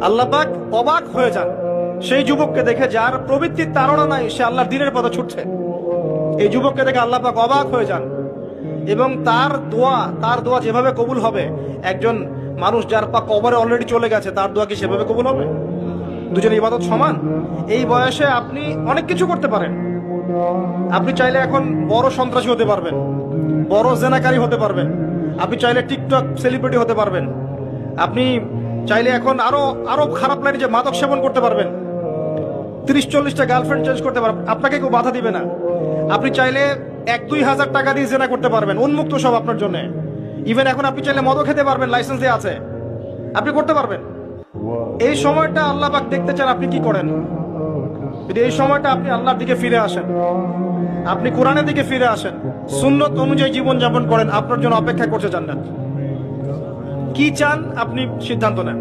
আল্লাহ পাক অবাক হয়ে যান সেই যুবককে দেখে যার প্রবৃত্তির তাড়না নাই, সে আল্লাহর দ্বীনের পথে ছুটছে। এই যুবককে দেখে আল্লাহ পাক অবাক হয়ে যান এবং তার দোয়া যেভাবে কবুল হবে, একজন মানুষ যার পা কবরে অলরেডি চলে গেছে তার দোয়া কি সেভাবে কবুল হবে? দুজন ইবাদত সমান। এই বয়সে আপনি অনেক কিছু করতে পারেন। আপনি চাইলে এখন বড় সন্ত্রাসী হতে পারবেন, বড় জেনাকারী হতে পারবেন, আপনি চাইলে টিকটক সেলিব্রিটি হতে পারবেন, আপনি চাইলে এখন আরো খারাপ লাইনে যে মাদক সেবন করতে পারবেন, 30-40টা গার্লফ্রেন্ড চেঞ্জ করতে পারবেন, আপনাকে কেউ বাধা দিবে না। আপনি চাইলে 1-2 হাজার টাকা দিয়ে জেনা করতে পারবেন, উন্মুক্ত সব আপনার জন্য। ইভেন এখন আপনি চাইলে মদও খেতে পারবেন, লাইসেন্স দিয়ে আছে, আপনি করতে পারবেন। এই সময়টা আল্লাহ পাক দেখতে চান আপনি কি করেন। যদি এই সময়টা আপনি আল্লাহর দিকে ফিরে আসেন, আপনি কোরআনের দিকে ফিরে আসেন, সুন্নত অনুযায়ী জীবন যাপন করেন, আপনার জন্য অপেক্ষা করছে জান্নাত। কি চান আপনি সিদ্ধান্ত নেন।